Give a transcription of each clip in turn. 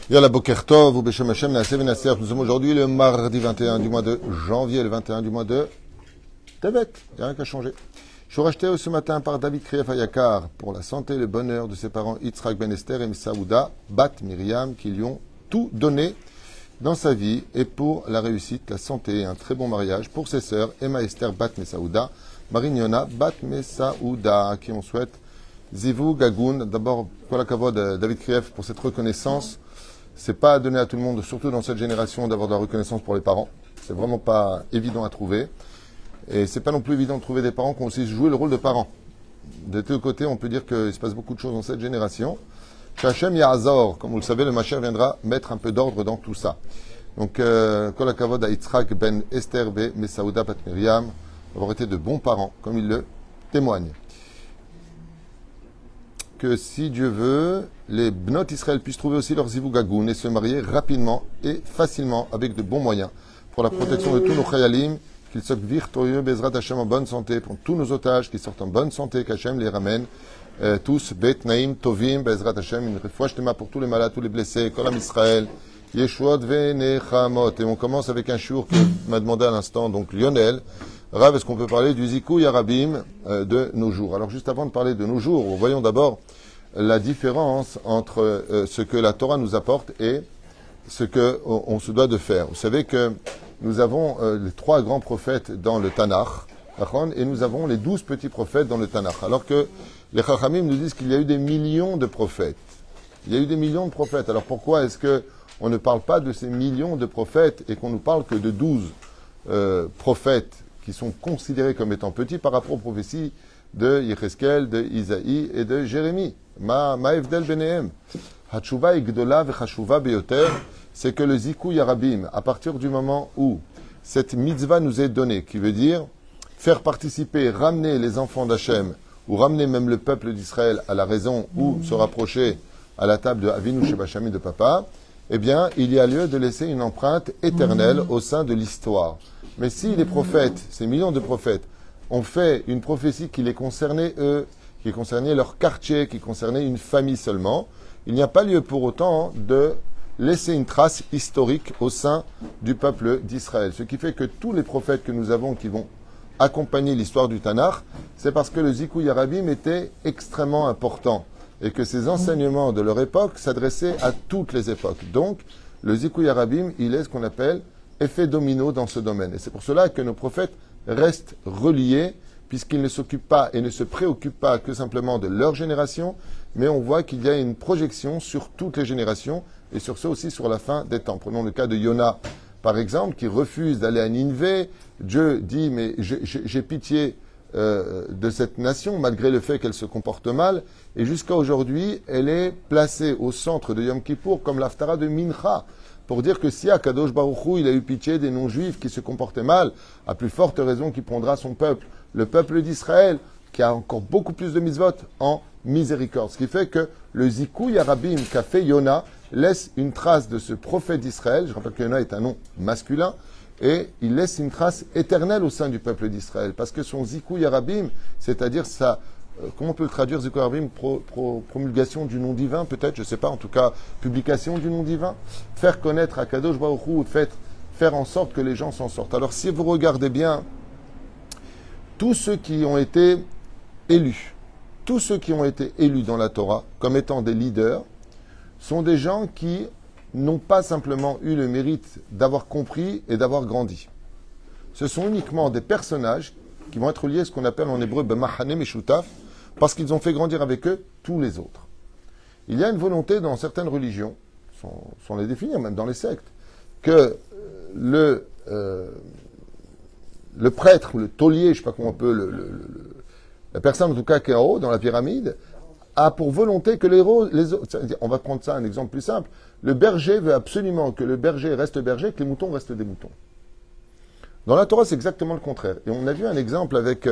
Yalla Boker Tov, ou Beshem Hashem, Naaseh Venaser. Nous sommes aujourd'hui le mardi 21 du mois de janvier, le 21 du mois de Tevet. Il n'y a rien qu'à changer. Je suis racheté ce matin par David Krief Ayakar pour la santé et le bonheur de ses parents Yitzhak Ben Esther et Saouda Bat Myriam qui lui ont tout donné dans sa vie et pour la réussite, la santé et un très bon mariage pour ses sœurs Emma Esther Bat Mesaouda, Marine Yona Bat Mesaouda, à qui on souhaite Zivou Gagoun. D'abord, Kol Hakavod, David Krief, pour cette reconnaissance. C'est pas donné à tout le monde, surtout dans cette génération, d'avoir de la reconnaissance pour les parents. C'est vraiment pas évident à trouver. Et c'est pas non plus évident de trouver des parents qui ont aussi joué le rôle de parents. De tous côtés, on peut dire qu'il se passe beaucoup de choses dans cette génération. Hachem Ya'azor, comme vous le savez, le Mashiach viendra mettre un peu d'ordre dans tout ça. Donc, Kol Hakavod à Yitzhak Ben Esther Be Mesaouda Bat Miriam, avoir été de bons parents, comme il le témoigne. Que si Dieu veut, les Bnot Israël puissent trouver aussi leur Zivou Gagoun et se marier rapidement et facilement avec de bons moyens pour la protection de tous nos Chayalim, qu'ils sortent victorieux, Bezrat Hashem en bonne santé, pour tous nos otages qui sortent en bonne santé, qu'Hachem les ramène tous, Bet Naim, Tovim, Bezrat Hashem, une refouach tema pour tous les malades, tous les blessés, Kolam Israël, Yeshuot Venechamot. Et on commence avec un chour qui m'a demandé à l'instant, donc Lionel. Rav, est-ce qu'on peut parler du Zikou Yarabim de nos jours? Alors juste avant de parler de nos jours, voyons d'abord la différence entre ce que la Torah nous apporte et ce qu'on se doit de faire. Vous savez que nous avons les 3 grands prophètes dans le Tanakh, et nous avons les 12 petits prophètes dans le Tanakh. Alors que les Chachamim nous disent qu'il y a eu des millions de prophètes. Il y a eu des millions de prophètes. Alors pourquoi est-ce qu'on ne parle pas de ces millions de prophètes et qu'on ne parle que de 12 prophètes qui sont considérés comme étant petits par rapport aux prophéties de Yecheskel, de Isaïe et de Jérémie? Ma evdel benehem. Hatshuva igdola vechashuva beyoter, c'est que le Zikou Yarabim, à partir du moment où cette mitzvah nous est donnée, qui veut dire faire participer, ramener les enfants d'Hachem, ou ramener même le peuple d'Israël à la raison ou se rapprocher à la table de Avinu Shebashami de Papa, eh bien, il y a lieu de laisser une empreinte éternelle au sein de l'histoire. Mais si les prophètes, ces millions de prophètes, ont fait une prophétie qui les concernait eux, qui concernait leur quartier, qui concernait une famille seulement, il n'y a pas lieu pour autant de laisser une trace historique au sein du peuple d'Israël. Ce qui fait que tous les prophètes que nous avons qui vont accompagner l'histoire du Tanakh, c'est parce que le Zikou Yarabim était extrêmement important et que ces enseignements de leur époque s'adressaient à toutes les époques. Donc, le Zikou Yarabim, il est ce qu'on appelle effet domino dans ce domaine. Et c'est pour cela que nos prophètes restent reliés, puisqu'ils ne s'occupent pas et ne se préoccupent pas que simplement de leur génération, mais on voit qu'il y a une projection sur toutes les générations, et sur ce aussi sur la fin des temps. Prenons le cas de Yona, par exemple, qui refuse d'aller à Nineveh. Dieu dit, mais j'ai pitié de cette nation, malgré le fait qu'elle se comporte mal, et jusqu'à aujourd'hui, elle est placée au centre de Yom Kippour comme l'Haftara de Mincha, pour dire que si Akadosh Baruch Hu, il a eu pitié des non-juifs qui se comportaient mal, à plus forte raison qu'il prendra son peuple, le peuple d'Israël, qui a encore beaucoup plus de mitzvot, en miséricorde. Ce qui fait que le Zikou Yarabim qu'a fait Yona laisse une trace de ce prophète d'Israël. Je rappelle que Yona est un nom masculin, et il laisse une trace éternelle au sein du peuple d'Israël. Parce que son Zikou Yarabim, c'est-à-dire sa comment on peut le traduire, Zikou Yarabim, promulgation du nom divin, peut-être, je ne sais pas, en tout cas, publication du nom divin, faire connaître à Kadosh Baruch Hu, faire en sorte que les gens s'en sortent. Alors, si vous regardez bien, tous ceux qui ont été élus dans la Torah, comme étant des leaders, sont des gens qui n'ont pas simplement eu le mérite d'avoir compris et d'avoir grandi. Ce sont uniquement des personnages qui vont être liés à ce qu'on appelle en hébreu B'machane Meshutaf, parce qu'ils ont fait grandir avec eux tous les autres. Il y a une volonté dans certaines religions, sans les définir, même dans les sectes, que le prêtre ou le taulier, je ne sais pas comment on peut, la personne en tout cas qui est en haut dans la pyramide, a pour volonté que les autres, on va prendre ça un exemple plus simple, le berger veut absolument que le berger reste berger, que les moutons restent des moutons. Dans la Torah, c'est exactement le contraire. Et on a vu un exemple avec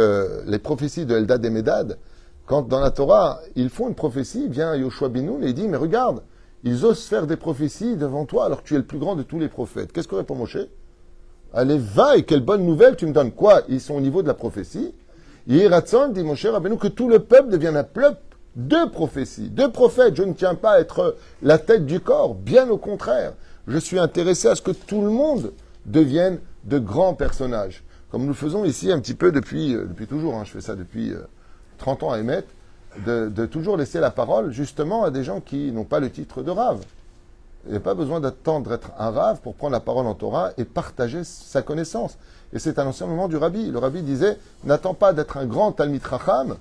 les prophéties de Eldad et Médad. Quand dans la Torah, ils font une prophétie, vient Yoshua Binoun et il dit, mais regarde, ils osent faire des prophéties devant toi alors que tu es le plus grand de tous les prophètes. Qu'est-ce que répond Moshe? Allez, va, et quelle bonne nouvelle tu me donnes. Quoi? Ils sont au niveau de la prophétie. Yératson dit Moshe Rabbeinu que tout le peuple devienne un peuple 2 prophéties, 2 prophètes. Je ne tiens pas à être la tête du corps, bien au contraire. Je suis intéressé à ce que tout le monde devienne de grands personnages. Comme nous le faisons ici un petit peu depuis toujours, hein. Je fais ça depuis 30 ans à Emet, de toujours laisser la parole justement à des gens qui n'ont pas le titre de Rav. Il n'y a pas besoin d'attendre d'être un Rav pour prendre la parole en Torah et partager sa connaissance. Et c'est un enseignement du Rabbi. Le Rabbi disait, n'attends pas d'être un grand Talmid Chacham,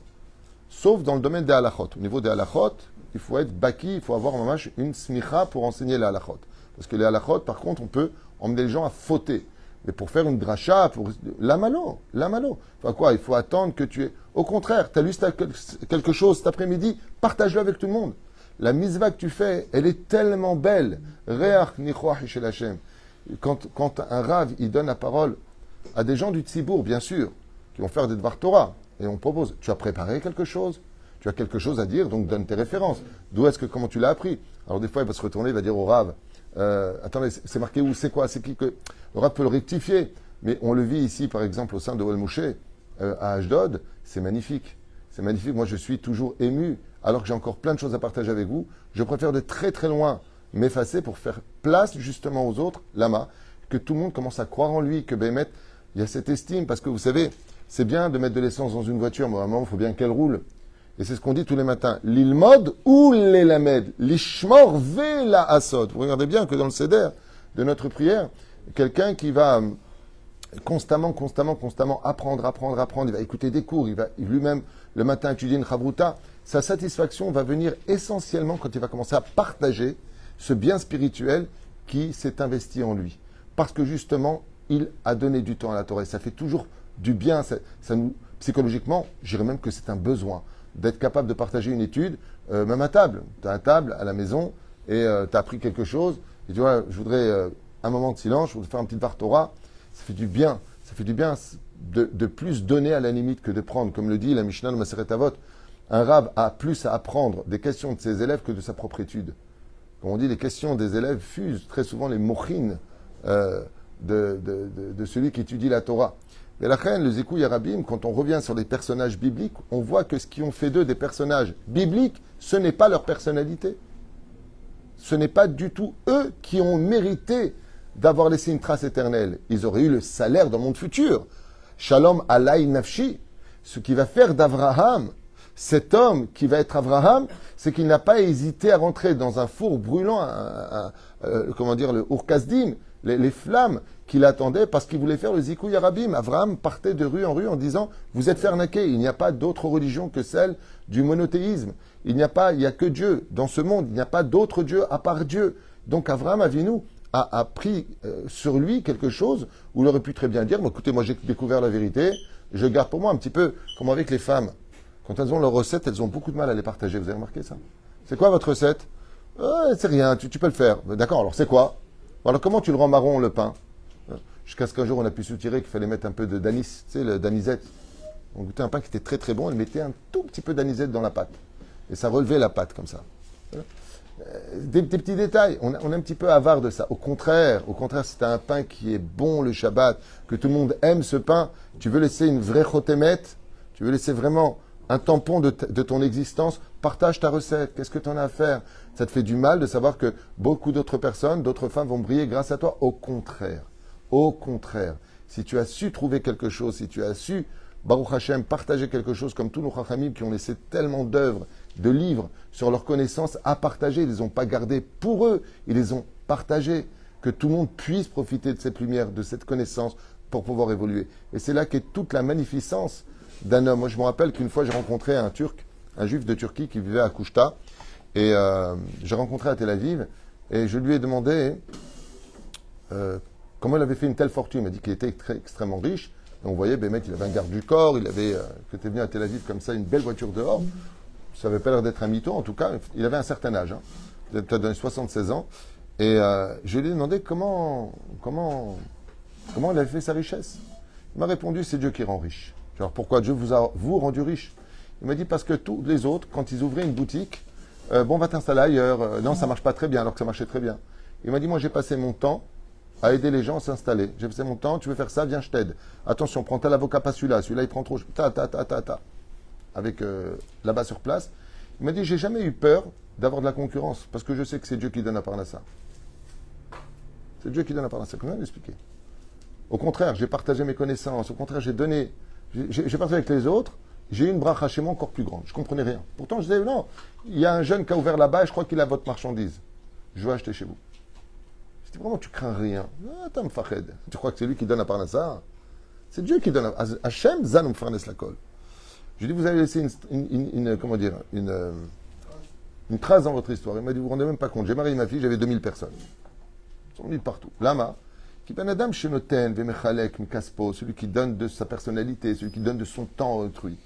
sauf dans le domaine des halachot. Au niveau des halachot, il faut être baki, il faut avoir une smicha pour enseigner les halachot. Parce que les halachot, par contre, on peut emmener les gens à fauter. Mais pour faire une dracha, pour la malo. Enfin quoi, il faut attendre que tu aies... Au contraire, tu as lu quelque chose cet après-midi, partage-le avec tout le monde. La misva que tu fais, elle est tellement belle. Reach nichoach shel Hashem. Quand un Rav, il donne la parole à des gens du Tzibour, bien sûr, qui vont faire des Dvar Torah, et on propose, tu as préparé quelque chose, tu as quelque chose à dire, donc donne tes références. Comment tu l'as appris? Alors des fois, il va se retourner, il va dire au Rav, attendez, c'est marqué où, c'est quoi, c'est qui que... Le Rav peut le rectifier, mais on le vit ici, par exemple, au sein de Ol Moshe, à Ashdod, c'est magnifique. C'est magnifique, moi je suis toujours ému, alors que j'ai encore plein de choses à partager avec vous. Je préfère de très très loin m'effacer pour faire place justement aux autres, lama, que tout le monde commence à croire en lui, que Bémet, il y a cette estime, parce que vous savez, c'est bien de mettre de l'essence dans une voiture, mais à un moment, il faut bien qu'elle roule. Et c'est ce qu'on dit tous les matins. L'ilmod ou l'elamed, l'ishmor ve la asod. Vous regardez bien que dans le seder de notre prière, quelqu'un qui va constamment apprendre, il va écouter des cours, il va lui-même le matin étudier une chavruta, sa satisfaction va venir essentiellement quand il va commencer à partager ce bien spirituel qui s'est investi en lui. Parce que justement, il a donné du temps à la Torah. Et ça fait toujours du bien. Ça nous, psychologiquement, je dirais même que c'est un besoin d'être capable de partager une étude, même à table. Tu as à table, à la maison, et tu as appris quelque chose. Et tu vois, je voudrais un moment de silence, je voudrais faire un petit Dvar Torah. Ça fait du bien. Ça fait du bien de plus donner à la limite que de prendre. Comme le dit la Mishnah de Maseret Avot, un Rav a plus à apprendre des questions de ses élèves que de sa propre étude. Comme on dit, les questions des élèves fusent très souvent les mochines de celui qui étudie la Torah. Mais la reine, le Zikou Yarabim, quand on revient sur les personnages bibliques, on voit que ce qui ont fait d'eux des personnages bibliques, ce n'est pas leur personnalité. Ce n'est pas du tout eux qui ont mérité d'avoir laissé une trace éternelle. Ils auraient eu le salaire dans le monde futur. Shalom alay nafshi. Ce qui va faire d'Abraham, cet homme qui va être Abraham, c'est qu'il n'a pas hésité à rentrer dans un four brûlant, le Ur-Kasdim, les flammes qui l'attendaient parce qu'il voulait faire le Zikou Yarabim. Abraham partait de rue en rue en disant « Vous êtes fait arnaquer, il n'y a pas d'autre religion que celle du monothéisme. Il n'y a que Dieu. Dans ce monde, il n'y a pas d'autre Dieu à part Dieu. » Donc Abraham Avinu a pris sur lui quelque chose où il aurait pu très bien dire « Écoutez, moi j'ai découvert la vérité, je garde pour moi un petit peu comme avec les femmes. Quand elles ont leur recette, elles ont beaucoup de mal à les partager. Vous avez remarqué ça? C'est quoi votre recette? C'est rien, tu peux le faire. D'accord, alors c'est quoi? Alors comment tu le rends marron, le pain? Jusqu'à ce qu'un jour on a pu soutirer qu'il fallait mettre un peu de d'anis, tu sais, le d'anisette. On goûtait un pain qui était très très bon, on mettait un tout petit peu d'anisette dans la pâte. Et ça relevait la pâte comme ça. Des petits détails, on est un petit peu avare de ça. Au contraire, si tu as un pain qui est bon le Shabbat, que tout le monde aime ce pain, tu veux laisser une vraie chotémette, tu veux laisser vraiment un tampon de ton existence, partage ta recette. Qu'est-ce que tu en as à faire? Ça te fait du mal de savoir que beaucoup d'autres personnes, d'autres femmes vont briller grâce à toi. Au contraire, si tu as su trouver quelque chose, si tu as su, Baruch Hashem, partager quelque chose comme tous nos chachamim qui ont laissé tellement d'œuvres, de livres sur leurs connaissances à partager, ils ne les ont pas gardés pour eux, ils les ont partagés. Que tout le monde puisse profiter de cette lumière, de cette connaissance pour pouvoir évoluer. Et c'est là qu'est toute la magnificence d'un homme. Moi, je me rappelle qu'une fois, j'ai rencontré un Turc, un juif de Turquie qui vivait à Kouchta. Et j'ai rencontré à Tel Aviv. Et je lui ai demandé comment il avait fait une telle fortune. Il m'a dit qu'il était extrêmement riche. Et on voyait, ben, mec, il avait un garde du corps. Il avait, que était venu à Tel Aviv comme ça, une belle voiture dehors. Ça n'avait pas l'air d'être un mytho. En tout cas, il avait un certain âge. Hein. Il avait peut-être 76 ans. Et je lui ai demandé comment il avait fait sa richesse. Il m'a répondu, c'est Dieu qui rend riche. Alors pourquoi Dieu vous a rendu riche? Il m'a dit parce que tous les autres, quand ils ouvraient une boutique, on va t'installer ailleurs. Non, ça marche pas très bien, alors que ça marchait très bien. Il m'a dit, moi j'ai passé mon temps à aider les gens à s'installer. J'ai passé mon temps, tu veux faire ça, viens, je t'aide. Attention, prends tel avocat, pas celui-là il prend trop. Avec là-bas sur place. Il m'a dit, j'ai jamais eu peur d'avoir de la concurrence, parce que je sais que c'est Dieu qui donne à Parnassa. C'est Dieu qui donne à Parnassa. Comment l'expliquer? Au contraire, j'ai partagé mes connaissances. Au contraire, j'ai partagé avec les autres. J'ai eu une bracha chez moi encore plus grande. Je ne comprenais rien. Pourtant, je disais, non, il y a un jeune qui a ouvert là-bas et je crois qu'il a votre marchandise. Je veux acheter chez vous. Je dis, vraiment, tu crains rien. Ah, t'as m'fached. Tu crois que c'est lui qui donne à Parnassa? C'est Dieu qui donne à Hachem, Zanom Farnes la colle. Je lui dis, vous avez laissé comment dire, une trace dans votre histoire. Il m'a dit, vous vous rendez même pas compte. J'ai marié ma fille, j'avais 2000 personnes. Ils sont venus de partout. Lama. Celui qui donne de sa personnalité, celui qui donne de son temps à autrui.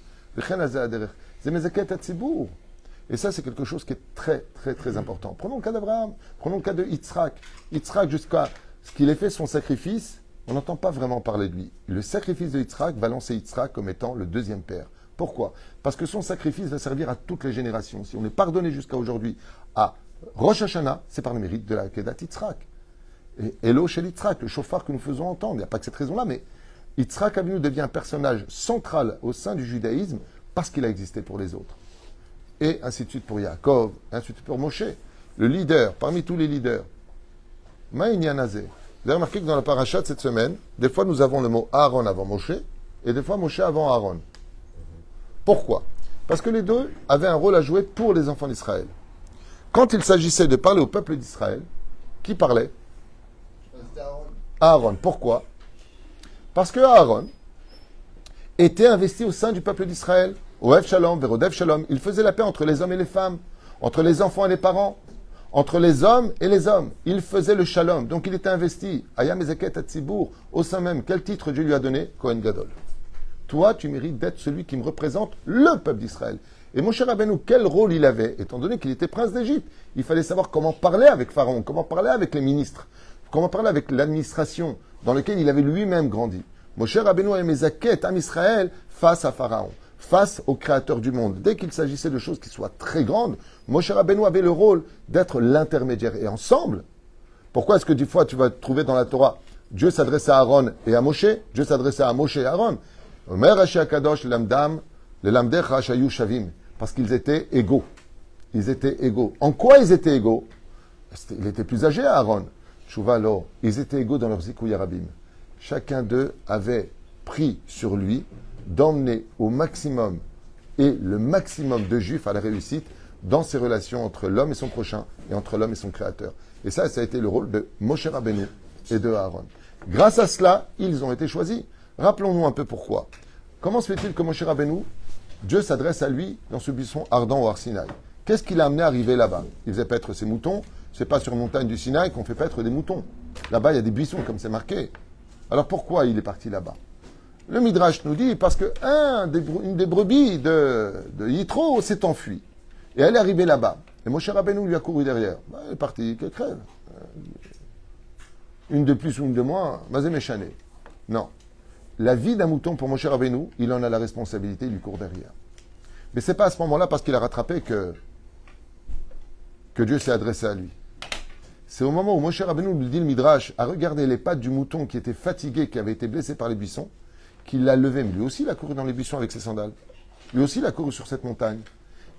Et ça, c'est quelque chose qui est très, très, très important. Prenons le cas d'Abraham, prenons le cas de Yitzhak. Yitzhak, jusqu'à ce qu'il ait fait son sacrifice, on n'entend pas vraiment parler de lui. Le sacrifice de Yitzhak va lancer Yitzhak comme étant le deuxième père. Pourquoi? Parce que son sacrifice va servir à toutes les générations. Si on est pardonné jusqu'à aujourd'hui à Rosh Hashanah, c'est par le mérite de la Kedat Yitzhak. Et Elo chez Yitzhak, le chauffard que nous faisons entendre. Il n'y a pas que cette raison-là, mais Yitzhak Avinu devient un personnage central au sein du judaïsme parce qu'il a existé pour les autres. Et ainsi de suite pour Yaakov, ainsi de suite pour Moshe, le leader, parmi tous les leaders. Maïnyanazé. Vous avez remarqué que dans la paracha de cette semaine, des fois nous avons le mot Aaron avant Moshe, et des fois Moshe avant Aaron. Pourquoi? Parce que les deux avaient un rôle à jouer pour les enfants d'Israël. Quand il s'agissait de parler au peuple d'Israël, qui parlait? Aaron. Pourquoi? Parce que Aaron était investi au sein du peuple d'Israël. Oev Shalom, Verodev Shalom. Il faisait la paix entre les hommes et les femmes, entre les enfants et les parents, entre les hommes et les hommes. Il faisait le Shalom. Donc il était investi. Ayam Ezeket Atzibour, au sein même. Quel titre Dieu lui a donné? Kohen Gadol. Toi, tu mérites d'être celui qui me représente, le peuple d'Israël. Et Moshe Rabbeinu, quel rôle il avait? Étant donné qu'il était prince d'Égypte, il fallait savoir comment parler avec Pharaon, comment parler avec les ministres, comment parler avec l'administration dans laquelle il avait lui-même grandi. Moshe Rabbeinu a mis Am Israël face à Pharaon, face au Créateur du monde. Dès qu'il s'agissait de choses qui soient très grandes, Moshe Rabbeinu avait le rôle d'être l'intermédiaire. Et ensemble, pourquoi est-ce que des fois tu vas trouver dans la Torah, Dieu s'adressait à Aaron et à Moshe, Dieu s'adressait à Moshe et à Aaron. Omer Rashi Akadosh Lamdam, le Lamdech Rashayu Shavim, parce qu'ils étaient égaux. Ils étaient égaux. En quoi ils étaient égaux? Il était plus âgé à Aaron. Shuvalo, ils étaient égaux dans leur Zikouy Yarabim. Chacun d'eux avait pris sur lui d'emmener au maximum et le maximum de juifs à la réussite dans ses relations entre l'homme et son prochain et entre l'homme et son créateur. Et ça a été le rôle de Moshe Rabbeinu et de Aaron. Grâce à cela, ils ont été choisis. Rappelons-nous un peu pourquoi. Comment se fait-il que Moshe Rabbeinu, Dieu s'adresse à lui dans ce buisson ardent au Har Sinaï? Qu'est-ce qui l'a amené à arriver là-bas? Il faisait paître ses moutons. C'est pas sur une montagne du Sinaï qu'on fait paître des moutons. Là-bas, il y a des buissons, comme c'est marqué. Alors pourquoi il est parti là-bas? Le Midrash nous dit parce que une des brebis de Yitro s'est enfuie. Et elle est arrivée là-bas. Et Moshe Rabbeinu lui a couru derrière. Elle est partie, qu'elle crève. Une de plus ou une de moins, mazé méchané. Non. La vie d'un mouton pour Moshe Rabbeinu, il en a la responsabilité, il lui court derrière. Mais c'est pas à ce moment-là, parce qu'il a rattrapé, que Dieu s'est adressé à lui. C'est au moment où Moshe Rabbeinu lui dit le Midrash a regardé les pattes du mouton qui était fatigué, qui avait été blessé par les buissons, qu'il l'a levé. Mais lui aussi, il a couru dans les buissons avec ses sandales. Lui aussi, il a couru sur cette montagne.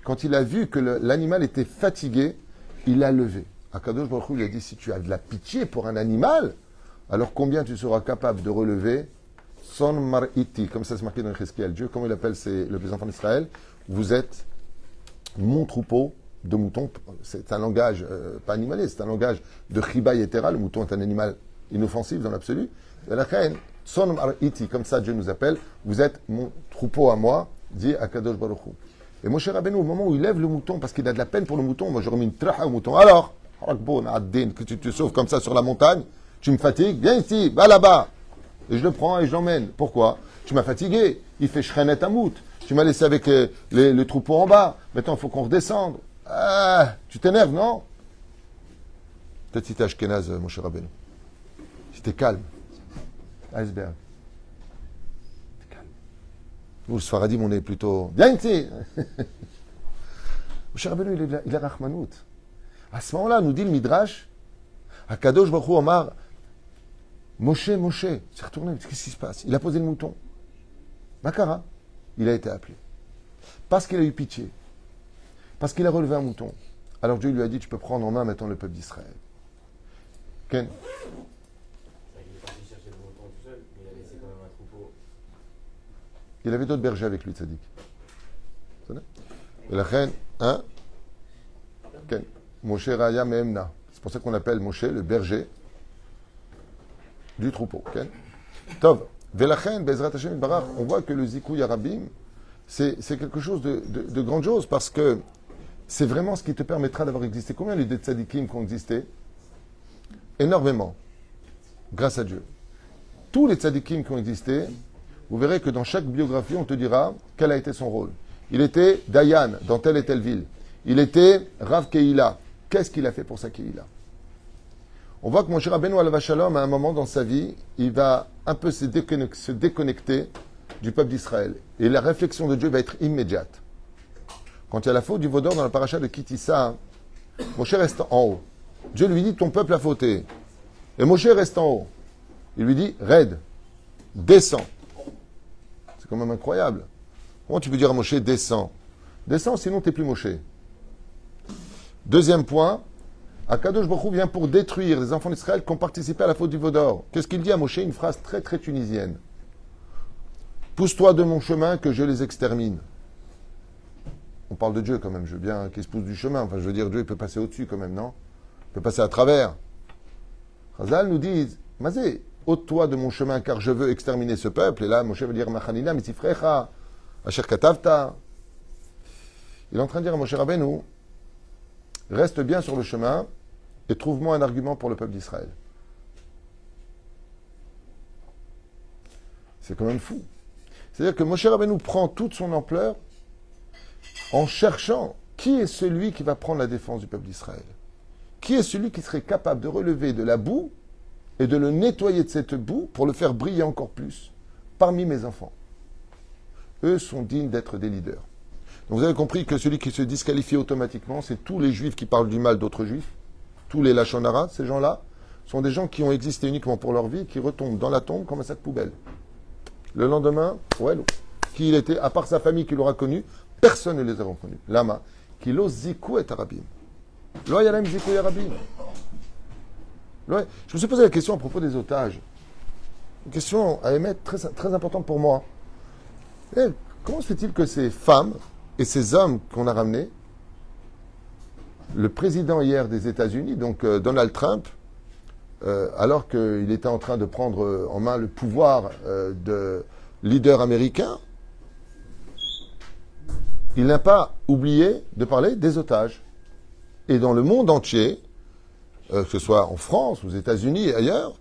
Quand il a vu que l'animal était fatigué, il l'a levé. Akadosh Baruch Hu lui a dit, si tu as de la pitié pour un animal, alors combien tu seras capable de relever son mar'iti, comme ça c'est marqué dans Chesquiel. Dieu, comment il appelle les enfants d'Israël? Vous êtes mon troupeau de moutons. C'est un langage, pas animalier, c'est un langage de chiba yetera. Le mouton est un animal inoffensif dans l'absolu. Son mar'iti, comme ça Dieu nous appelle. Vous êtes mon troupeau à moi, dit Akadosh Baruch Hu. Et Moshe Rabbeinu, au moment où il lève le mouton, parce qu'il a de la peine pour le mouton, moi j'aurais mis une traha au mouton. Alors, que tu te sauves comme ça sur la montagne, tu me fatigues, viens ici, va là-bas. Et je le prends et je l'emmène. Pourquoi? Tu m'as fatigué. Il fait shrenet amout. Tu m'as laissé avec le troupeau en bas. Maintenant, il faut qu'on redescende. Ah, tu t'énerves, non? Peut-être si t'es Ashkenaz, mon cher Rabbeinu. Si t'es calme. Iceberg. T'es calme. Nous, le Sfaradim, on est plutôt... Viens ici. Mon cher Rabbeinu, il est Rachmanout. À ce moment-là, nous dit le Midrash, Akadosh Baruch Hu Omar, Moshe, il s'est retourné, qu'est-ce qui se passe? Il a posé le mouton. Makara, il a été appelé. Parce qu'il a eu pitié. Parce qu'il a relevé un mouton. Alors Dieu lui a dit, tu peux prendre en main maintenant le peuple d'Israël. Ken? Il est parti chercher le mouton tout seul, mais il a laissé quand même un troupeau. Il avait d'autres bergers avec lui, Tzadik. Et la reine, hein? Ken? Moshe Raya Mehemna. C'est pour ça qu'on appelle Moshe le berger du troupeau. Ken? Tov. Velachen, Bezrat Hashem Barach. On voit que le Zikouy Arabim, c'est quelque chose de grandiose parce que c'est vraiment ce qui te permettra d'avoir existé. Combien il y a des tzadikim qui ont existé? Énormément. Grâce à Dieu. Tous les tzadikim qui ont existé, vous verrez que dans chaque biographie, on te dira quel a été son rôle. Il était Dayan dans telle et telle ville. Il était Rav Keïla. Qu'est-ce qu'il a fait pour sa Keïla? On voit que Moshe Rabbeinu alav shalom, à un moment dans sa vie, il va un peu se déconnecter du peuple d'Israël. Et la réflexion de Dieu va être immédiate. Quand il y a la faute du Vaudor dans la paracha de Kitissa, Moshe reste en haut. Dieu lui dit, ton peuple a fauté. Et Moshe reste en haut. Il lui dit, raide, descends. C'est quand même incroyable. Comment tu peux dire à Moshe, descends? Descends, sinon tu n'es plus Moshe. Deuxième point, Akadosh Baruch Hu vient pour détruire les enfants d'Israël qui ont participé à la faute du Vaudor. Qu'est-ce qu'il dit à Moshe? Une phrase très très tunisienne. Pousse-toi de mon chemin que je les extermine. On parle de Dieu quand même, je veux bien qu'il se pousse du chemin. Enfin, je veux dire, Dieu il peut passer au-dessus quand même, non? Il peut passer à travers. Chazal nous dit, Mazé, ôte-toi de mon chemin car je veux exterminer ce peuple. Et là, Moshe veut dire, Machanina, Mitzifrecha, Asher Katavta. Il est en train de dire à Moshe Rabbeinu, reste bien sur le chemin et trouve-moi un argument pour le peuple d'Israël. C'est quand même fou. C'est-à-dire que Moshe Rabbeinu prend toute son ampleur en cherchant qui est celui qui va prendre la défense du peuple d'Israël. Qui est celui qui serait capable de relever de la boue et de le nettoyer de cette boue pour le faire briller encore plus parmi mes enfants. Eux sont dignes d'être des leaders. Donc vous avez compris que celui qui se disqualifie automatiquement, c'est tous les juifs qui parlent du mal d'autres juifs, tous les lachon hara, ces gens-là, sont des gens qui ont existé uniquement pour leur vie, qui retombent dans la tombe comme un sac poubelle. Le lendemain, ouais, qui il était, à part sa famille qui l'aura connu, personne ne les a reconnus. Lama, qui l'ose zikou et arabim. Lo yalem zikou et arabim. Je me suis posé la question à propos des otages. Une question à émettre très, très importante pour moi. Et comment se fait-il que ces femmes et ces hommes qu'on a ramenés, le président hier des États-Unis, donc Donald Trump, alors qu'il était en train de prendre en main le pouvoir de leader américain, il n'a pas oublié de parler des otages. Et dans le monde entier, que ce soit en France, aux États-Unis et ailleurs,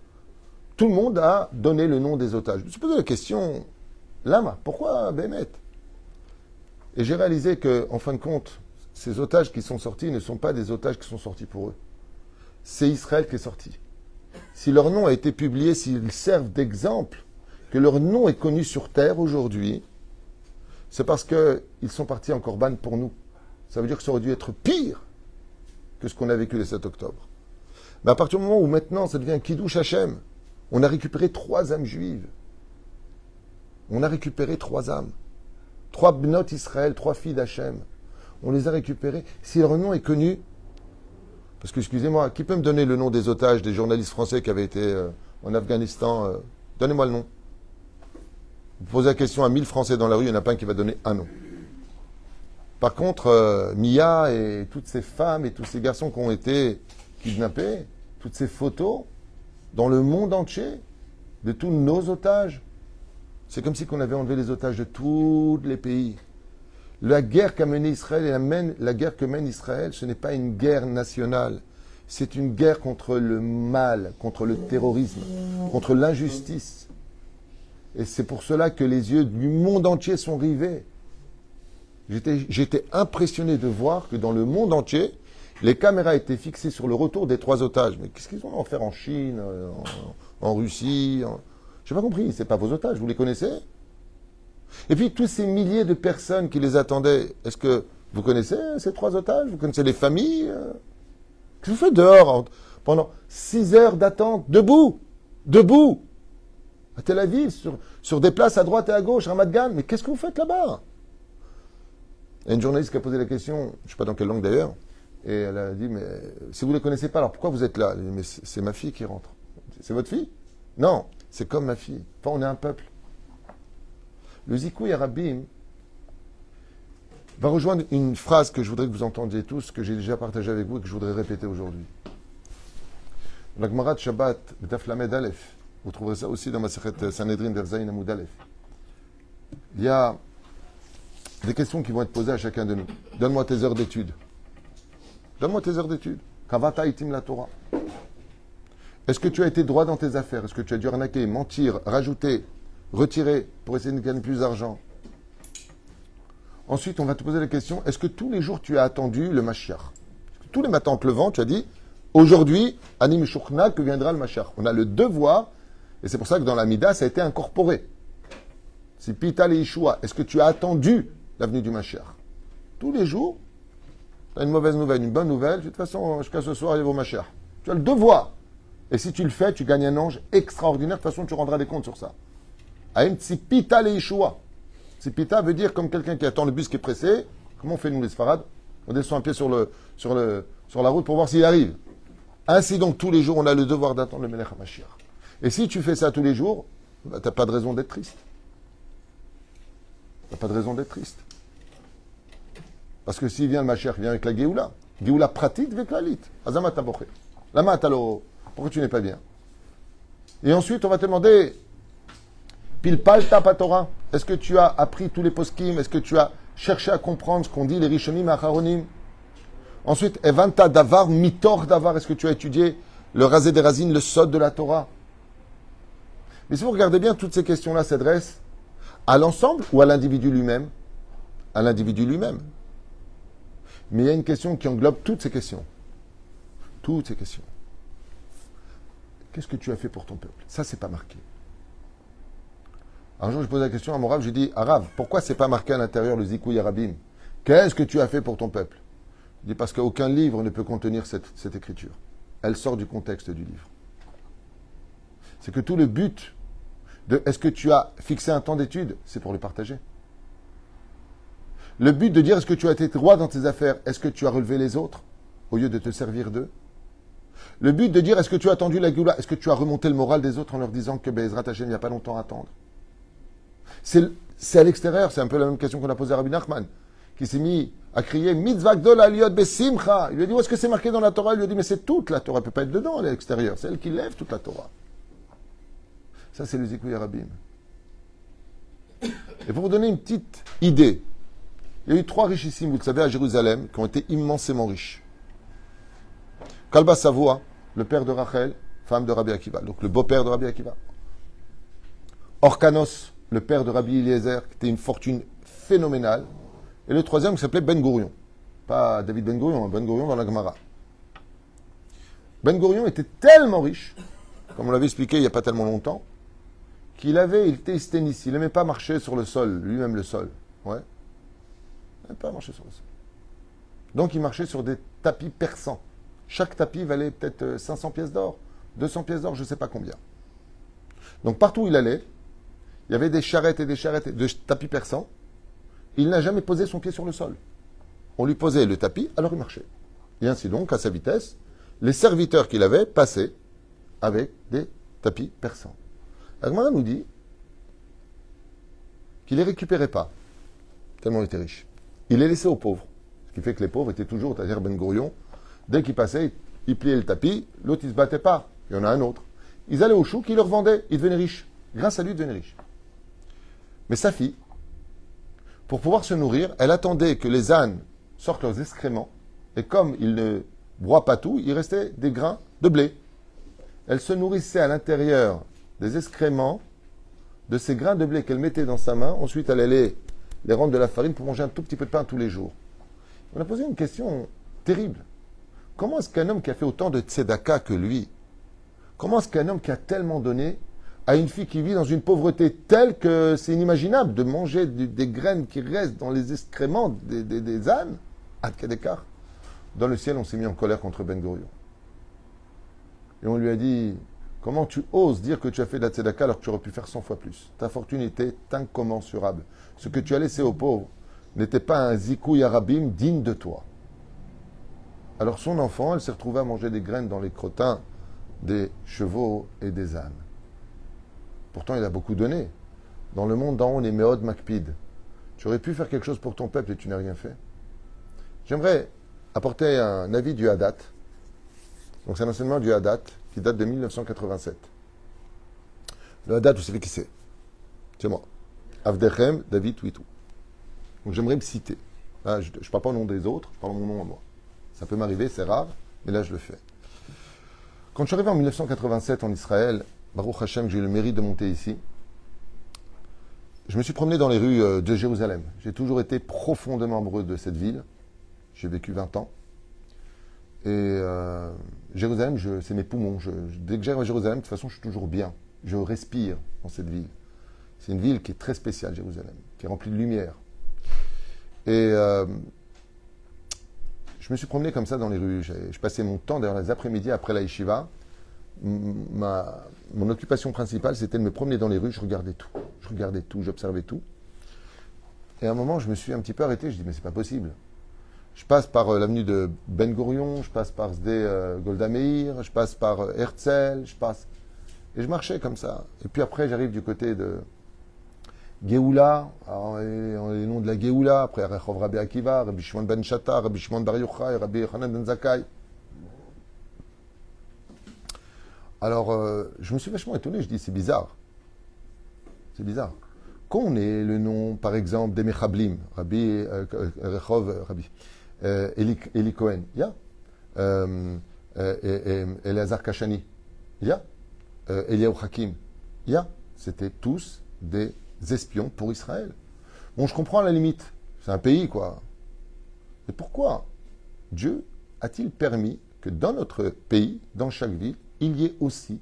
tout le monde a donné le nom des otages. Je me suis posé la question, Lama, pourquoi Bémet? Et j'ai réalisé que, en fin de compte, ces otages qui sont sortis ne sont pas des otages qui sont sortis pour eux. C'est Israël qui est sorti. Si leur nom a été publié, s'ils servent d'exemple, que leur nom est connu sur terre aujourd'hui, c'est parce qu'ils sont partis en corban pour nous. Ça veut dire que ça aurait dû être pire que ce qu'on a vécu le 7 octobre. Mais à partir du moment où maintenant ça devient un Kiddush Hashem, on a récupéré 3 âmes juives. On a récupéré 3 âmes. 3 bnot Israël, 3 filles d'Hachem. On les a récupérées. Si leur nom est connu, parce que, excusez-moi, qui peut me donner le nom des otages, des journalistes français qui avaient été en Afghanistan? Donnez-moi le nom. Vous posez la question à 1000 Français dans la rue, il n'y en a pas un qui va donner un nom. Par contre, Mia et toutes ces femmes et tous ces garçons qui ont été kidnappés, toutes ces photos, dans le monde entier, de tous nos otages, c'est comme si on avait enlevé les otages de tous les pays. La guerre qu'a menée Israël et la guerre que mène Israël, ce n'est pas une guerre nationale. C'est une guerre contre le mal, contre le terrorisme, contre l'injustice. Et c'est pour cela que les yeux du monde entier sont rivés. J'étais impressionné de voir que dans le monde entier, les caméras étaient fixées sur le retour des 3 otages. Mais qu'est-ce qu'ils ont à en faire en Chine, en Russie Je n'ai pas compris, ce n'est pas vos otages, vous les connaissez? Et puis tous ces milliers de personnes qui les attendaient, est-ce que vous connaissez ces 3 otages? Vous connaissez les familles? Qu'est-ce que vous faites dehors pendant 6 heures d'attente, debout, à Tel Aviv, sur des places à droite et à gauche, Ramat Gan? Mais qu'est-ce que vous faites là-bas? Il y a une journaliste qui a posé la question, je ne sais pas dans quelle langue d'ailleurs, et elle a dit, mais si vous ne les connaissez pas, alors pourquoi vous êtes là? Elle a dit, mais c'est ma fille qui rentre. C'est votre fille? Non, c'est comme ma fille. Enfin, on est un peuple. Le Zikoui Arabim va rejoindre une phrase que je voudrais que vous entendiez tous, que j'ai déjà partagée avec vous et que je voudrais répéter aujourd'hui. La Gemara de Shabbat, B'daf Lamed Aleph, vous trouverez ça aussi dans ma Masechet Sanhedrin d'Erzaïn Amoud Aleph. Il y a des questions qui vont être posées à chacun de nous. Donne-moi tes heures d'études. Donne-moi tes heures d'études. Kavata itim la Torah. Est-ce que tu as été droit dans tes affaires? Est-ce que tu as dû arnaquer, mentir, rajouter, retirer pour essayer de gagner plus d'argent? Ensuite, on va te poser la question, est-ce que tous les jours tu as attendu le Mashiach? Tous les matins en te levant, tu as dit, aujourd'hui, Ani Meshouchna, que viendra le Mashiach. On a le devoir, et c'est pour ça que dans la Mida, ça a été incorporé. Si Pita le Yeshua, est-ce que tu as attendu la venue du Mashiach? Tous les jours, tu as une mauvaise nouvelle, une bonne nouvelle, de toute façon, jusqu'à ce soir, il va au Mashiach. Tu as le devoir. Et si tu le fais, tu gagnes un ange extraordinaire. De toute façon, tu rendras des comptes sur ça. Aïm Tzipita le Yeshua. Tzipita veut dire comme quelqu'un qui attend le bus qui est pressé. Comment on fait nous les Sfarades? On descend un pied sur la route pour voir s'il arrive. Ainsi donc, tous les jours, on a le devoir d'attendre le Melech HaMashiach. Et si tu fais ça tous les jours, bah, tu n'as pas de raison d'être triste. Tu n'as pas de raison d'être triste. Parce que s'il vient le Mashiach, il vient avec la Géoula. Géoula pratit veklalit. Azama taboché. Lama atalo. Pourquoi tu n'es pas bien? Et ensuite, on va te demander, Pilpal Tapatora, est-ce que tu as appris tous les poskim? Est-ce que tu as cherché à comprendre ce qu'ont dit les Rishonim et Acharonim? Ensuite, Evanta Davar, Mitor Davar, est-ce que tu as étudié le rasé des racines, le sod de la Torah? Mais si vous regardez bien, toutes ces questions-là s'adressent à l'ensemble ou à l'individu lui-même? À l'individu lui-même. Mais il y a une question qui englobe toutes ces questions. Toutes ces questions. Qu'est-ce que tu as fait pour ton peuple? Ça, c'est pas marqué. Un jour, je posais la question à mon Rav, je dis, Rav, pourquoi c'est pas marqué à l'intérieur le Zikoui Arabim? Qu'est-ce que tu as fait pour ton peuple? Je dis, parce qu'aucun livre ne peut contenir cette écriture. Elle sort du contexte du livre. C'est que tout le but de est-ce que tu as fixé un temps d'étude, c'est pour le partager. Le but de dire est-ce que tu as été droit dans tes affaires, est-ce que tu as relevé les autres, au lieu de te servir d'eux. Le but de dire est-ce que tu as attendu la Géoula, est-ce que tu as remonté le moral des autres en leur disant que Bezrat Hashem, il n'y a pas longtemps à attendre. C'est à l'extérieur, c'est un peu la même question qu'on a posée à Rabbi Nachman, qui s'est mis à crier Mitzvah Gdol Aliyot Besimcha. Il lui a dit où est-ce que c'est marqué dans la Torah? Il lui a dit mais c'est toute la Torah, elle ne peut pas être dedans, elle est à l'extérieur, c'est elle qui lève toute la Torah. Ça c'est le Zikoui Arabim. Et pour vous donner une petite idée, il y a eu 3 richissimes, vous le savez, à Jérusalem, qui ont été immensément riches. Kalba Savoa, le père de Rachel, femme de Rabbi Akiva, donc le beau-père de Rabbi Akiva. Orkanos, le père de Rabbi Eliezer, qui était une fortune phénoménale. Et le troisième qui s'appelait Ben Gurion. Pas David Ben Gurion, Ben Gurion dans la Gemara. Ben Gurion était tellement riche, comme on l'avait expliqué il n'y a pas tellement longtemps, il était sténiste, il n'aimait pas marcher sur le sol, lui-même le sol. Ouais. Il n'aimait pas marcher sur le sol. Donc il marchait sur des tapis persans. Chaque tapis valait peut-être 500 pièces d'or, 200 pièces d'or, je ne sais pas combien. Donc partout où il allait, il y avait des charrettes et de tapis persans. Il n'a jamais posé son pied sur le sol. On lui posait le tapis, alors il marchait. Et ainsi donc, à sa vitesse, les serviteurs qu'il avait passaient avec des tapis persans. Agmara nous dit qu'il ne les récupérait pas, tellement il était riche. Il les laissait aux pauvres. Ce qui fait que les pauvres étaient toujours, c'est-à-dire Ben Gurion, dès qu'ils passaient, ils pliaient le tapis, l'autre il ne se battait pas. Il y en a un autre. Ils allaient au chouk, ils leur vendaient, ils devenaient riches. Grâce à lui, ils devenaient riches. Mais sa fille, pour pouvoir se nourrir, elle attendait que les ânes sortent leurs excréments, et comme ils ne broient pas tout, il restait des grains de blé. Elle se nourrissait à l'intérieur des excréments de ces grains de blé qu'elle mettait dans sa main. Ensuite, elle allait les rendre de la farine pour manger un tout petit peu de pain tous les jours. On a posé une question terrible. Comment est-ce qu'un homme qui a fait autant de tzedaka que lui, comment est-ce qu'un homme qui a tellement donné à une fille qui vit dans une pauvreté telle que c'est inimaginable de manger des graines qui restent dans les excréments des ânes, à Kedekar? Dans le ciel, on s'est mis en colère contre Ben Gurion. Et on lui a dit, comment tu oses dire que tu as fait de la tzedaka alors que tu aurais pu faire 100 fois plus? Ta fortune était incommensurable. Ce que tu as laissé aux pauvres, n'était pas un zikouï arabim digne de toi. Alors son enfant, elle s'est retrouvée à manger des graines dans les crottins des chevaux et des ânes. Pourtant, il a beaucoup donné. Dans le monde d'en haut, on est Méod Makpid. Tu aurais pu faire quelque chose pour ton peuple et tu n'as rien fait. J'aimerais apporter un avis du Hadat. Donc c'est un enseignement du Hadat qui date de 1987. Le Hadat, vous savez qui c'est? C'est moi. Avdechem David Witou. Donc j'aimerais me citer. Là, je ne parle pas au nom des autres, je parle au mon nom à moi. Ça peut m'arriver, c'est rare, mais là je le fais. Quand je suis arrivé en 1987 en Israël, Baruch Hashem, j'ai eu le mérite de monter ici. Je me suis promené dans les rues de Jérusalem. J'ai toujours été profondément amoureux de cette ville. J'ai vécu 20 ans. Et Jérusalem, c'est mes poumons. Dès que j'arrive à Jérusalem, de toute façon, je suis toujours bien. Je respire dans cette ville. C'est une ville qui est très spéciale, Jérusalem, qui est remplie de lumière. Et je me suis promené comme ça dans les rues. Je passais mon temps, d'ailleurs, les après-midi, après la yeshiva. Mon occupation principale, c'était de me promener dans les rues. Je regardais tout, j'observais tout. Et à un moment, je me suis un petit peu arrêté. Je dis, mais c'est pas possible. Je passe par l'avenue de Ben Gurion, je passe par Sde Golda Meir, je passe par Herzl, et je marchais comme ça. Et puis après, j'arrive du côté de Géoula, les noms de la Géoula, après Rechov Rabbi Akiva, Rabbi Shimon ben Shatta, Rabbi Shimon bar Yochai, Rabbi Yochanan ben Zakkai. Alors, je me suis vachement étonné, je dis, c'est bizarre. C'est bizarre. Quand on est le nom, par exemple, des Mechablim, Rabbi Rechov, Rabbi Eli Cohen, il y a. Elazar Kashani, il y a. Eliyahu Hakim, il y a. C'était tous des espions pour Israël. Bon, je comprends à la limite. C'est un pays, quoi. Mais pourquoi Dieu a-t-il permis que dans notre pays, dans chaque ville, il y ait aussi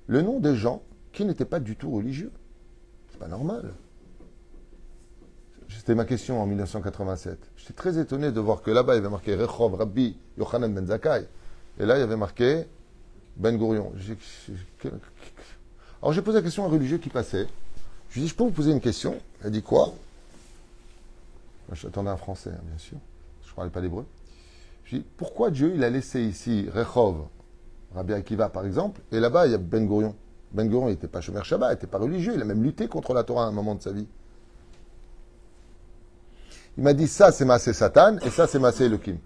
le nom des gens qui n'étaient pas du tout religieux? C'est pas normal. C'était ma question en 1987. J'étais très étonné de voir que là-bas, il y avait marqué Rechov Rabbi Yochanan ben Zakkai. Et là, il y avait marqué Ben Gurion. Alors, j'ai posé la question à un religieux qui passait. Je lui ai dit, je peux vous poser une question? Elle a dit quoi? Moi, j'attendais un français, hein, bien sûr. Je ne parlais pas l'hébreu. Je lui ai dit, pourquoi Dieu, il a laissé ici Rechov, Rabbi Akiva, par exemple, et là-bas, il y a Ben Gurion. Ben Gurion, il n'était pas Shomer Shabbat, il n'était pas religieux, il a même lutté contre la Torah à un moment de sa vie. Il m'a dit, ça, c'est Maaseh Satan, et ça, c'est Maaseh Elohim.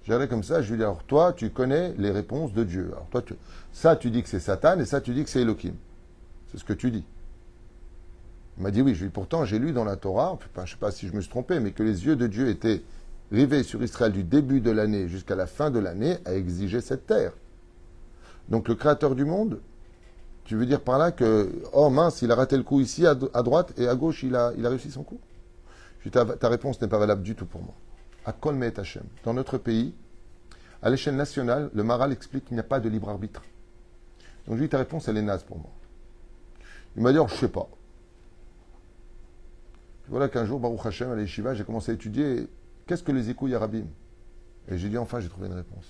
J'allais comme ça, je lui ai dit, alors toi, tu connais les réponses de Dieu. Alors toi, ça, tu dis que c'est Satan, et ça, tu dis que c'est Elohim. C'est ce que tu dis. Il m'a dit, oui, je lui ai dit, pourtant, j'ai lu dans la Torah, enfin, je ne sais pas si je me suis trompé, mais que les yeux de Dieu étaient rivés sur Israël du début de l'année jusqu'à la fin de l'année à exiger cette terre. Donc le créateur du monde, tu veux dire par là que, oh mince, il a raté le coup ici à droite et à gauche, il a réussi son coup? Je dis, ta réponse n'est pas valable du tout pour moi. À Kol Me'et Hashem. Dans notre pays, à l'échelle nationale, le Maral explique qu'il n'y a pas de libre arbitre. Donc je lui dis, ta réponse, elle est naze pour moi. Il m'a dit, alors, je ne sais pas. Puis voilà qu'un jour, Baruch Hashem, à l'Yeshiva, j'ai commencé à étudier qu'est-ce que les Zikouï Arabim. Et j'ai dit, enfin, j'ai trouvé une réponse.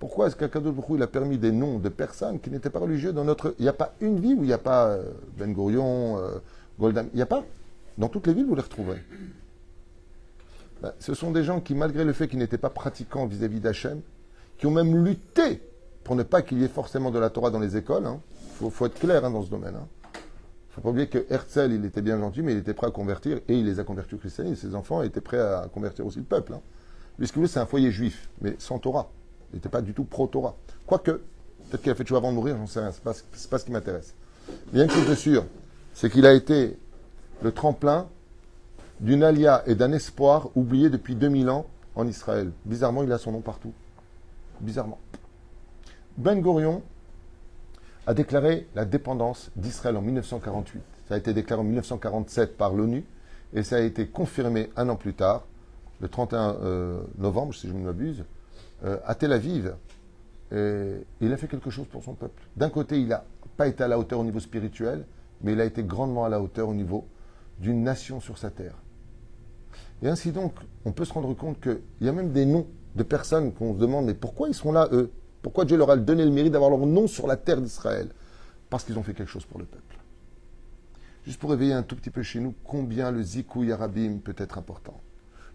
Pourquoi est-ce qu'Akadosh Baruch Hu, il a permis des noms de personnes qui n'étaient pas religieux dans notre... Il n'y a pas une ville où il n'y a pas Ben Gurion, Golda... Il n'y a pas. Dans toutes les villes, vous les retrouverez. Ben, ce sont des gens qui, malgré le fait qu'ils n'étaient pas pratiquants vis-à-vis d'Hachem, qui ont même lutté pour ne pas qu'il y ait forcément de la Torah dans les écoles. Il faut être clair dans ce domaine. Il ne faut pas oublier que Herzl, il était bien gentil, mais il était prêt à convertir, et il les a convertis au christianisme. Ses enfants étaient prêts à convertir aussi le peuple. Lui, ce qu'il voulait, c'est un foyer juif, mais sans Torah. Il n'était pas du tout pro-Torah. Quoique, peut-être qu'il a fait tout avant de mourir, j'en sais rien, c'est pas ce qui m'intéresse. Il y a une chose de sûre, c'est qu'il a été le tremplin d'une alia et d'un espoir oublié depuis 2000 ans en Israël. Bizarrement, il a son nom partout. Bizarrement. Ben Gurion a déclaré la dépendance d'Israël en 1948. Ça a été déclaré en 1947 par l'ONU et ça a été confirmé un an plus tard, le 31 novembre, si je ne m'abuse, à Tel Aviv. Et il a fait quelque chose pour son peuple. D'un côté, il n'a pas été à la hauteur au niveau spirituel, mais il a été grandement à la hauteur au niveau d'une nation sur sa terre. Et ainsi donc, on peut se rendre compte qu'il y a même des noms de personnes qu'on se demande, mais pourquoi ils sont là, eux? Pourquoi Dieu leur a donné le mérite d'avoir leur nom sur la terre d'Israël? Parce qu'ils ont fait quelque chose pour le peuple. Juste pour réveiller un tout petit peu chez nous combien le Zikouï Arabim peut être important.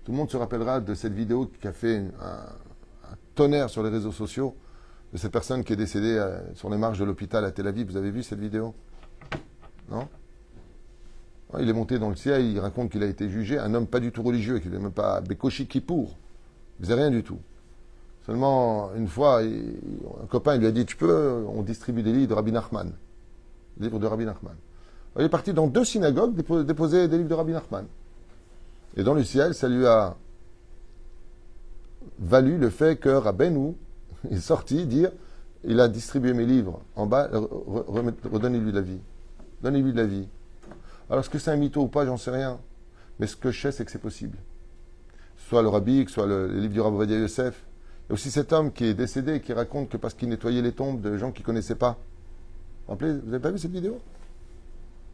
Tout le monde se rappellera de cette vidéo qui a fait un tonnerre sur les réseaux sociaux, de cette personne qui est décédée sur les marches de l'hôpital à Tel Aviv. Vous avez vu cette vidéo? Non? Il est monté dans le ciel, il raconte qu'il a été jugé, un homme pas du tout religieux, qui n'est même pas Bekoshi Kippour. Il faisait rien du tout. Seulement, une fois, un copain lui a dit, on distribue des livres de Rabbi Nachman. Des livres de Rabbi Nachman. Il est parti dans 2 synagogues déposer des livres de Rabbi Nachman. Et dans le ciel, ça lui a valu le fait que Rabbeinu est sorti dire, il a distribué mes livres en bas, redonnez-lui la vie. Donnez-lui de la vie. Alors, est-ce que c'est un mytho ou pas, j'en sais rien. Mais ce que je sais, c'est que c'est possible. Soit le Rabbi, soit le livre du Rav Ovadia Yosef. Il y a aussi cet homme qui est décédé, qui raconte que parce qu'il nettoyait les tombes de gens qu'il ne connaissait pas. Vous n'avez pas vu cette vidéo?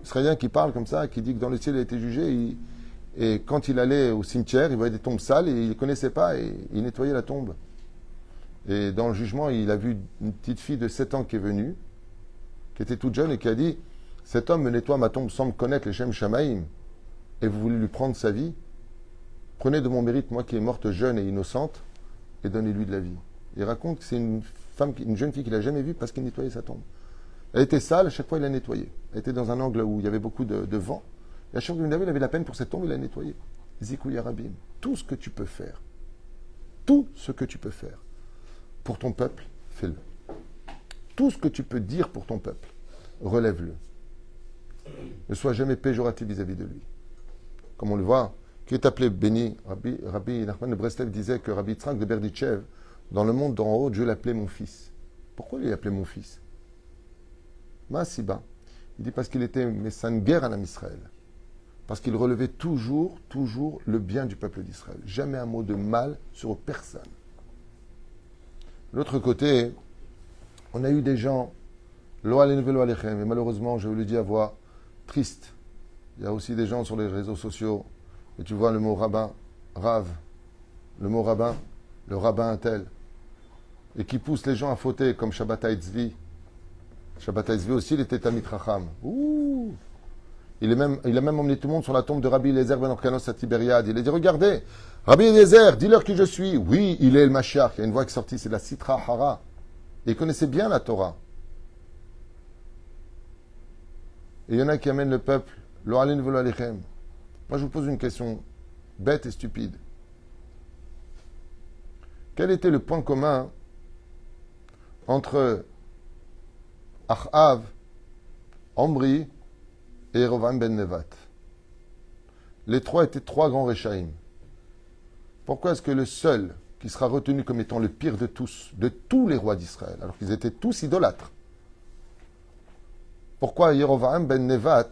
Israélien qui parle comme ça, qui dit que dans le ciel il a été jugé, et quand il allait au cimetière, il voyait des tombes sales et il ne les connaissait pas et il nettoyait la tombe. Et dans le jugement, il a vu une petite fille de 7 ans qui est venue, qui était toute jeune et qui a dit, cet homme me nettoie ma tombe sans me connaître les Shem Shamaïm, et vous voulez lui prendre sa vie? Prenez de mon mérite, moi qui est morte jeune et innocente, et donnez-lui de la vie. Il raconte que c'est une jeune fille qu'il n'a jamais vue parce qu'il nettoyait sa tombe. Elle était sale, à chaque fois il la nettoyait. Elle était dans un angle où il y avait beaucoup de vent. Et à chaque fois qu'il avait la peine pour cette tombe, il la nettoyait. Zikouï Arabim, tout ce que tu peux faire, tout ce que tu peux faire pour ton peuple, fais-le. Tout ce que tu peux dire pour ton peuple, relève-le. Ne sois jamais péjoratif vis-à-vis de lui. Comme on le voit, qui est appelé béni, Rabbi Nachman de Breslev disait que Rabbi Yitzhak de Berditchev, dans le monde d'en haut, Dieu l'appelait mon fils. Pourquoi il l'appelait mon fils? Maasiba. Il dit parce qu'il était Messanger en Israël. Parce qu'il relevait toujours le bien du peuple d'Israël. Jamais un mot de mal sur personne. De l'autre côté, on a eu des gens, Lo alenu velo alechem, et malheureusement, je vous le dis à voix triste, il y a aussi des gens sur les réseaux sociaux, et tu vois le mot rabbin, Rav, le mot rabbin, le rabbin un tel, et qui pousse les gens à fauter, comme Shabbatai Tzvi. Shabbatai Tzvi aussi, il était Tamid Chacham. Ouh! Il a même emmené tout le monde sur la tombe de Rabbi Eliezer ben Orkanos à Tibériade. Il a dit, regardez, Rabbi Eliezer, dis-leur qui je suis. Oui, il est le Mashiach. Il y a une voix qui est sortie, c'est la Sitra Hara. Et il connaissait bien la Torah. Et il y en a qui amènent le peuple, Lo alenu velo alechem. Moi, je vous pose une question bête et stupide. Quel était le point commun entre Achav, Omri et Yerovam ben Nevat? Les 3 étaient 3 grands Réchaïm. Pourquoi est-ce que le seul qui sera retenu comme étant le pire de tous les rois d'Israël, alors qu'ils étaient tous idolâtres, pourquoi Yerovam ben Nevat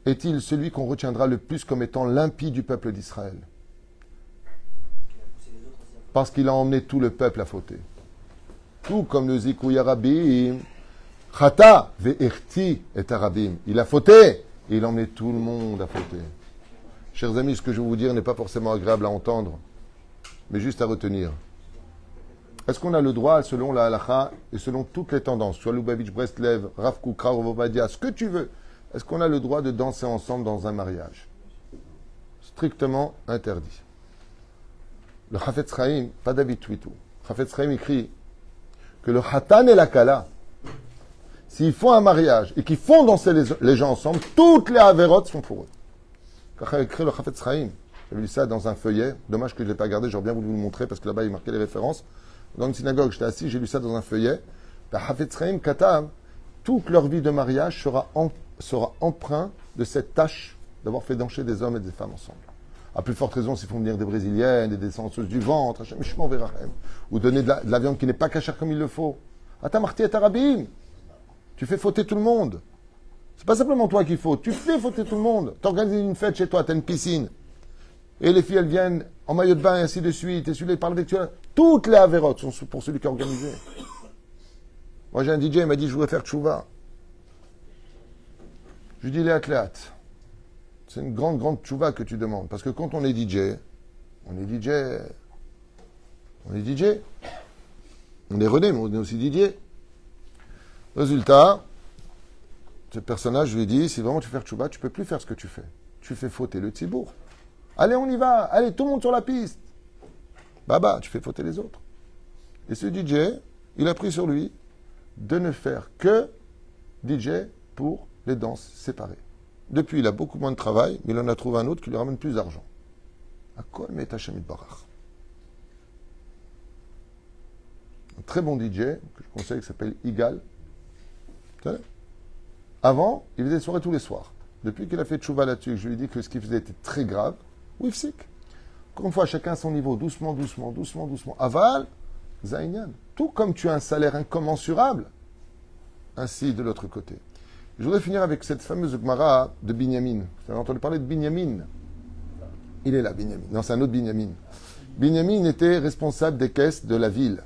est-il celui qu'on retiendra le plus comme étant l'impie du peuple d'Israël? Parce qu'il a emmené tout le peuple à fauter. Tout comme le Zikouï Arabim, Chata ve'erti et Arabim. Il a fauté et il a emmené tout le monde à fauter. Chers amis, ce que je vais vous dire n'est pas forcément agréable à entendre, mais juste à retenir. Est-ce qu'on a le droit, selon la halakha et selon toutes les tendances, soit Lubavitch, Breslev, Rav Kook, Rav Ovadia, ce que tu veux, est-ce qu'on a le droit de danser ensemble dans un mariage? Strictement interdit. Le Chafetz Chaim, pas David Twitou, Chafetz Chaim écrit que le Khatan et la Kala, s'ils font un mariage et qu'ils font danser les gens ensemble, toutes les avérotes sont pour eux. Quand il a écrit le Chafetz Chaim, j'ai lu ça dans un feuillet, dommage que je ne l'ai pas gardé, j'aurais bien voulu vous le montrer parce que là-bas il marquait les références. Dans une synagogue, j'étais assis, j'ai lu ça dans un feuillet. Le Chafetz Chaim Katam, toute leur vie de mariage sera empreint de cette tâche d'avoir fait danser des hommes et des femmes ensemble. À plus forte raison s'ils font venir des Brésiliennes, des danseuses du ventre, ou donner de la viande qui n'est pas cachère comme il le faut. Atamarti et Arabim, tu fais fauter tout le monde. C'est pas simplement toi qui fautes, tu fais fauter tout le monde. Tu organises une fête chez toi, tu as une piscine. Et les filles, elles viennent en maillot de bain et ainsi de suite. Et celui-là, il parle avec toi. Toutes les avérotes sont pour celui qui a organisé. Moi, j'ai un DJ, il m'a dit, je voudrais faire tchouva. Je lui dis, léat. C'est une grande tchouva que tu demandes. Parce que quand on est DJ, on est René, mais on est aussi DJ. Résultat, ce personnage lui dit, si vraiment tu veux faire tchouba, tu ne peux plus faire ce que tu fais. Tu fais fauter le tzibour. Allez, on y va. Allez, tout le monde sur la piste. Baba, tu fais fauter les autres. Et ce DJ, il a pris sur lui de ne faire que DJ pour les danses séparées. Depuis, il a beaucoup moins de travail, mais il en a trouvé un autre qui lui ramène plus d'argent. À quoi met Hachem Barach? Un très bon DJ, que je conseille, qui s'appelle Igal. Avant, il faisait des soirées tous les soirs. Depuis qu'il a fait tchouva là-dessus, je lui ai dit que ce qu'il faisait était très grave. Wifsik. Encore une fois, chacun à son niveau, doucement, doucement, doucement, doucement. Aval, Zainian. Tout comme tu as un salaire incommensurable, ainsi de l'autre côté. Je voudrais finir avec cette fameuse Gemara de Binyamin. Vous avez entendu parler de Binyamin? Il est là, Binyamin. Non, c'est un autre Binyamin. Binyamin était responsable des caisses de la ville.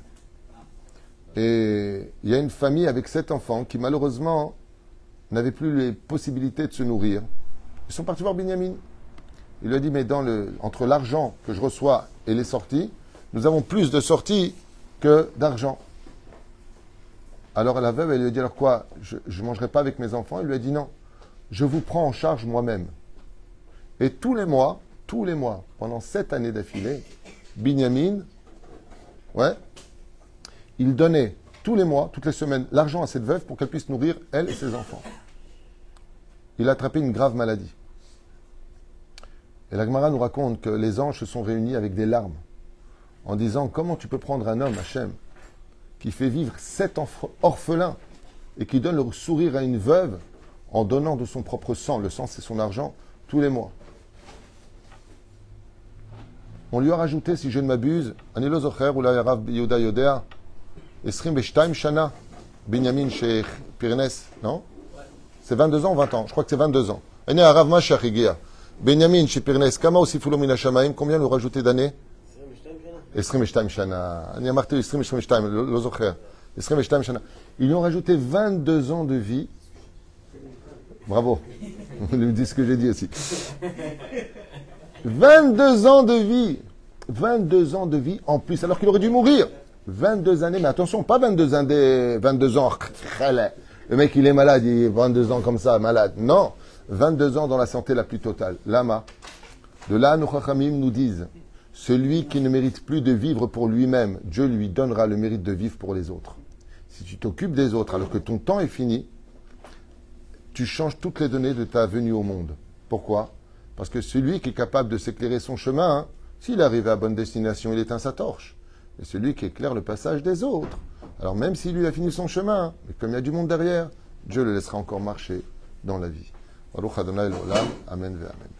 Et il y a une famille avec 7 enfants qui, malheureusement, n'avaient plus les possibilités de se nourrir. Ils sont partis voir Binyamin. Il lui a dit, mais entre l'argent que je reçois et les sorties, nous avons plus de sorties que d'argent. Alors la veuve, elle lui a dit, alors quoi, je ne mangerai pas avec mes enfants? Il lui a dit, non, je vous prends en charge moi-même. Et tous les mois, pendant 7 années d'affilée, Binyamin, il donnait tous les mois, toutes les semaines, l'argent à cette veuve pour qu'elle puisse nourrir elle et ses enfants. Il a attrapé une grave maladie. Et la Gemara nous raconte que les anges se sont réunis avec des larmes, en disant, comment tu peux prendre un homme, Hachem, qui fait vivre 7 orphelins et qui donne le sourire à une veuve en donnant de son propre sang, le sang c'est son argent, tous les mois. On lui a rajouté, si je ne m'abuse, Anilo Zocher ou la Yarav Yehuda Yodea, Esrim Beshtaim Shana, Binyamin chez Pyrenées, non? C'est 22 ans ou 20 ans? Je crois que c'est 22 ans. Ene Arav Mashiach Higia, Binyamin chez Pyrenées, Kama aussi Fulomina Shamaim, combien lui rajouté d'années? Esrim Beshtaim Shana. Ani Amarté Esrim Beshtaim, lo Zocher. Esrim Beshtaim Shana. Ils lui ont rajouté 22 ans de vie. Bravo. Vous me dites ce que j'ai dit aussi. 22 ans de vie. 22 ans de vie en plus, alors qu'il aurait dû mourir. 22 années, mais attention, pas 22 années, 22 ans. Le mec, il est malade, il est 22 ans comme ça, malade. Non, 22 ans dans la santé la plus totale. Lama. De là, nos chachamim nous disent, celui qui ne mérite plus de vivre pour lui-même, Dieu lui donnera le mérite de vivre pour les autres. Si tu t'occupes des autres alors que ton temps est fini, tu changes toutes les données de ta venue au monde. Pourquoi? Parce que celui qui est capable de s'éclairer son chemin, s'il arrive à bonne destination, il éteint sa torche. Et celui qui éclaire le passage des autres. Alors même si lui a fini son chemin, mais comme il y a du monde derrière, Dieu le laissera encore marcher dans la vie. Baruch Adonai l'olam, amen ve amen.